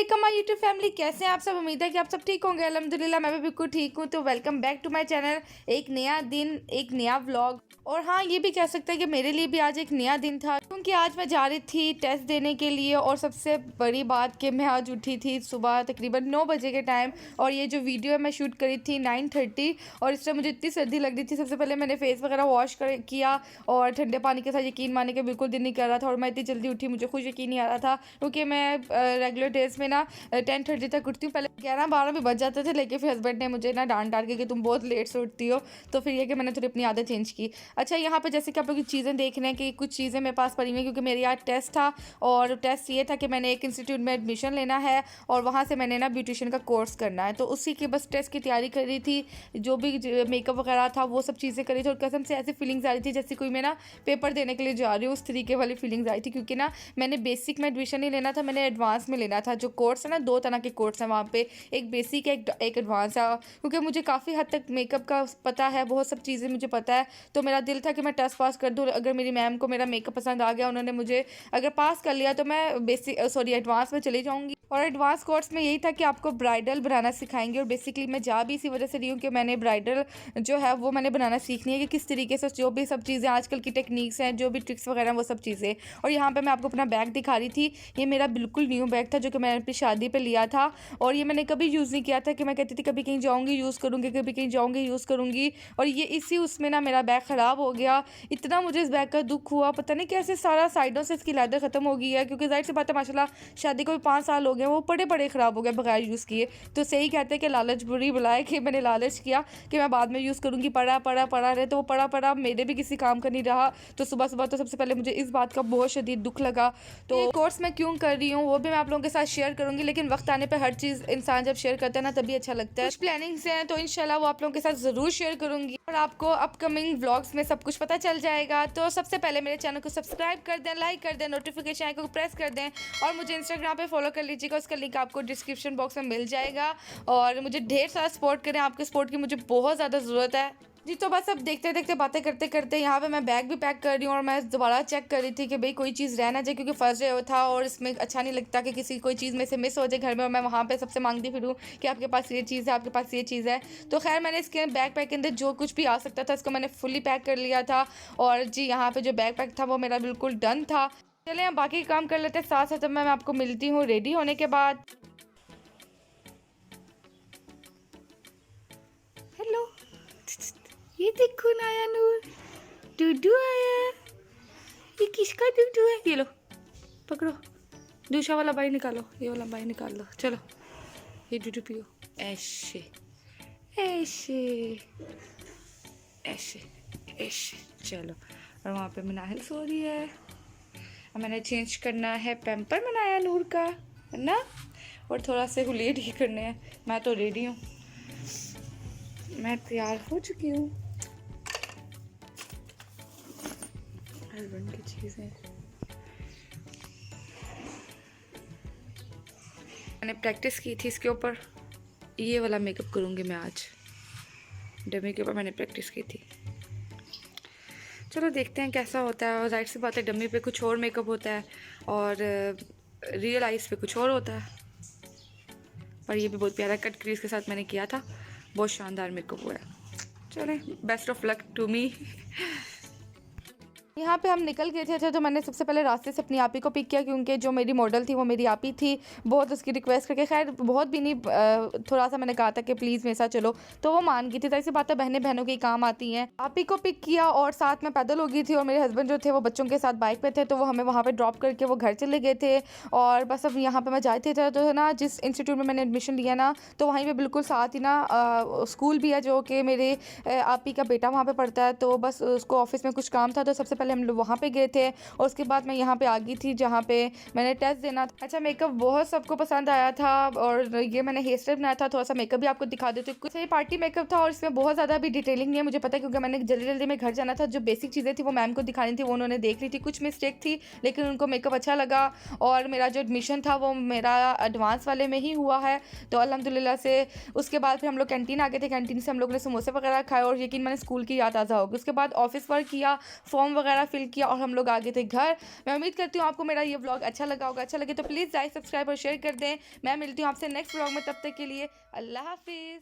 वालेकुम my YouTube family, कैसे हैं आप सब। उम्मीद है कि आप सब ठीक होंगे। अल्हम्दुलिल्लाह मैं भी बिल्कुल ठीक हूँ। तो welcome back to my channel. एक नया दिन, एक नया व्लॉग। और हाँ, ये भी कह सकते हैं कि मेरे लिए भी आज एक नया दिन था, क्योंकि आज मैं जा रही थी टेस्ट देने के लिए। और सबसे बड़ी बात कि मैं आज उठी थी सुबह तकरीबन 9 बजे के टाइम। और ये जो वीडियो है मैं शूट करी थी 9:30। और इस टाइम मुझे इतनी सर्दी लग रही थी। सबसे पहले मैंने फेस वगैरह वॉश किया और ठंडे पानी के साथ, यकीन माने के बिल्कुल दिल नहीं कर रहा था। और मैं इतनी जल्दी उठी, मुझे खुद यकीन नहीं आ रहा था, क्योंकि मैं रेगुलर डेज में ना 10:30 तक उठती हूँ। पहले 11-12 भी बज जाते थे, लेकिन फिर हस्बैंड ने मुझे ना डांट डांट के कि तुम बहुत लेट से उठती हो। तो फिर ये कि मैंने थोड़ी अपनी आदत चेंज की। अच्छा, यहाँ पे जैसे कि आप लोग की चीज़ें देख रहे हैं कि कुछ चीज़ें मेरे पास पड़ी हुई हैं, क्योंकि मेरी आज टेस्ट था। और टेस्ट ये था कि मैंने एक इंस्टीट्यूट में एडमिशन लेना है और वहाँ से मैंने ना ब्यूटिशियन का कोर्स करना है। तो उसी की बस टेस्ट की तैयारी कर रही थी, जो भी मेकअप वगैरह था वो सब चीज़ें करी थी। और कसम से ऐसी फीलिंग्स आ रही थी जैसे कोई मैं ना पेपर देने के लिए जा रही हूँ, उस तरीके वाली फीलिंग्स आई थी। क्योंकि ना मैंने बेसिक में एडमिशन नहीं लेना था, मैंने एडवांस में लेना था। जो कोर्स है ना, 2 तरह के कोर्स हैं वहाँ पे, एक बेसिक है, एक एडवांस है। क्योंकि मुझे काफ़ी हद तक मेकअप का पता है, बहुत सब चीज़ें मुझे पता है। तो मेरा दिल था कि मैं टेस्ट पास कर दूँ। अगर मेरी मैम को मेरा मेकअप पसंद आ गया, उन्होंने मुझे अगर पास कर लिया, तो मैं एडवांस में चली जाऊँगी। और एडवांस कोर्स में यही था कि आपको ब्राइडल बनाना सिखाएंगे। और बेसिकली मैं जा भी इसी वजह से रही हूँ कि मैंने ब्राइडल जो है वो मैंने बनाना सीखनी है, कि किस तरीके से जो भी सब चीज़ें आजकल की टेक्निक्स हैं, जो भी ट्रिक्स वगैरह, वो सब चीज़ें। और यहाँ पे मैं आपको अपना बैग दिखा रही थी। ये मेरा बिल्कुल न्यू बैग था, जो कि मैंने अपनी शादी पे लिया था। और ये मैंने कभी यूज़ नहीं किया था, कि मैं कहती थी कभी कहीं जाऊँगी यूज़ करूँगी, कभी कहीं जाऊँगी यूज़ करूँगी। और ये इसी उसमें ना मेरा बैग ख़राब हो गया। इतना मुझे इस बैग का दुख हुआ, पता नहीं कैसे सारा साइडों से इसकी लेदर ख़त्म हो गई है। क्योंकि जाहिर सी बात है, माशाल्लाह शादी को भी 5 साल हो गए, वो बड़े ख़राब हो गए बगैर यूज़ किए। तो सही कहते हैं कि लालच बुरी बुलाए, कि मैंने लालच किया कि मैं बाद में यूज़ करूँगी, पड़ा रहे। तो वो पड़ा मेरे भी किसी काम का नहीं रहा। तो सुबह सुबह तो सबसे पहले मुझे इस बात का बहुत शदीद दुख लगा। तो कोर्स मैं क्यों कर रही हूँ वो भी मैं आप लोगों के साथ शेयर करूँगी। लेकिन वक्त आने पर हर चीज़ इंसान जब शेयर करता है ना, तभी अच्छा लगता है। कुछ प्लानिंग्स हैं तो इंशाल्लाह वो आप लोगों के साथ ज़रूर शेयर करूँगी, और आपको अपकमिंग व्लॉग्स में सब कुछ पता चल जाएगा। तो सबसे पहले मेरे चैनल को सब्सक्राइब कर दें, लाइक कर दें, नोटिफिकेशन आइकन को प्रेस कर दें। और मुझे इंस्टाग्राम पे फॉलो कर लीजिएगा, उसका लिंक आपको डिस्क्रिप्शन बॉक्स में मिल जाएगा। और मुझे ढेर सारा सपोर्ट करें, आपके सपोर्ट की मुझे बहुत ज़्यादा ज़रूरत है जी। तो बस अब देखते देखते बातें करते करते यहाँ पे मैं बैग भी पैक कर रही हूँ। और मैं दोबारा चेक कर रही थी कि भाई कोई चीज़ रह ना जाए, क्योंकि फर्स्ट डे था और इसमें अच्छा नहीं लगता कि किसी कोई चीज़ में से मिस हो जाए घर में। और मैं वहाँ पे सबसे मांगती फिरूँ कि आपके पास ये चीज़ है, आपके पास ये चीज़ है। तो खैर मैंने इसके बैग पैक के अंदर जो कुछ भी आ सकता था, इसको मैंने फुली पैक कर लिया था। और जी यहाँ पे जो बैग पैक था वो मेरा बिल्कुल डन था। चलें हम बाकी काम कर लेते हैं साथ साथ। मैं आपको मिलती हूँ रेडी होने के बाद। हेलो, ये देखो नया नूर, डूडू आया। ये किसका डूडू है? ये लो पकड़ो, दूसरा वाला बाई निकालो, ये वाला बाई निकाल लो। चलो ये डूडू पियो, ऐसे ऐसे ऐसे ऐसे। चलो, और वहाँ पे मनाहिल सो रही है। अब मैंने चेंज करना है पैम्पर मनाया नूर का, है ना। और थोड़ा से हुलिये ठीक करने हैं। मैं तो रेडी हूँ, मैं तैयार हो चुकी हूँ। हस्बैंड की चीज़ें मैंने प्रैक्टिस की थी इसके ऊपर। ये वाला मेकअप करूँगी मैं आज, डमी के ऊपर मैंने प्रैक्टिस की थी। चलो देखते हैं कैसा होता है। और जाहिर सी बात है, डमी पे कुछ और मेकअप होता है और रियल आइज़ पे कुछ और होता है। पर ये भी बहुत प्यारा कट क्रीज के साथ मैंने किया था, बहुत शानदार मेकअप हुआ है। चलें, best of luck to me. यहाँ पे हम निकल गए थे तो मैंने सबसे पहले रास्ते से अपनी आपी को पिक किया, क्योंकि जो मेरी मॉडल थी वो मेरी आपी थी। बहुत उसकी रिक्वेस्ट करके, खैर बहुत भी नहीं, थोड़ा सा मैंने कहा था कि प्लीज़ मेरे साथ चलो, तो वो मान गई थी। तो ऐसी बात है, बहनें बहनों के काम आती हैं। आपी को पिक किया और साथ में पैदल हो गई थी। और मेरे हस्बैंड जो थे वो बच्चों के साथ बाइक पे थे, तो वो हमें वहाँ पर ड्रॉप करके वो घर चले गए थे। और बस अब यहाँ पर मैं जाती थी तो ना, जिस इंस्टीट्यूट में मैंने एडमिशन लिया ना, तो वहीं पर बिल्कुल साथ ही ना स्कूल भी है, जो कि मेरे आपी का बेटा वहाँ पर पढ़ता है। तो बस उसको ऑफिस में कुछ काम था, तो सबसे पहले हम लोग वहाँ पे गए थे। और उसके बाद मैं यहाँ पे आ गई थी जहाँ पे मैंने टेस्ट देना था। अच्छा, मेकअप बहुत सबको पसंद आया था। और ये मैंने हेयर स्टाइल बनाया था, थोड़ा सा मेकअप भी आपको दिखा देती हूँ। कुछ ये पार्टी मेकअप था और इसमें बहुत ज़्यादा भी डिटेलिंग नहीं है, मुझे पता है, क्योंकि मैंने जल्दी जल्दी में घर जाना था। जो बेसिक चीज़ें थी वो मैम को दिखानी थी, वो उन्होंने देख ली थी। कुछ मिस्टेक थी लेकिन उनको मेकअप अच्छा लगा। और मेरा जो एडमिशन था वो मेरा एडवांस वाले में ही हुआ है, तो अल्हम्दुलिल्लाह से। उसके बाद फिर हम लोग कैंटीन आ गए थे, कैंटीन से हम लोग ने समोसे वगैरह खाए। और यकीन मैंने स्कूल की याद ताज़ा होगी। उसके बाद ऑफिस वर्क किया, फॉर्म वगैरह वगैरह फिल किया और हम लोग आ गए थे घर। मैं उम्मीद करती हूँ आपको मेरा ये व्लॉग अच्छा लगा होगा। अच्छा लगे तो प्लीज़ लाइक, सब्सक्राइब और शेयर कर दें। मैं मिलती हूँ आपसे नेक्स्ट व्लॉग में, तब तक के लिए अल्लाह हाफिज़।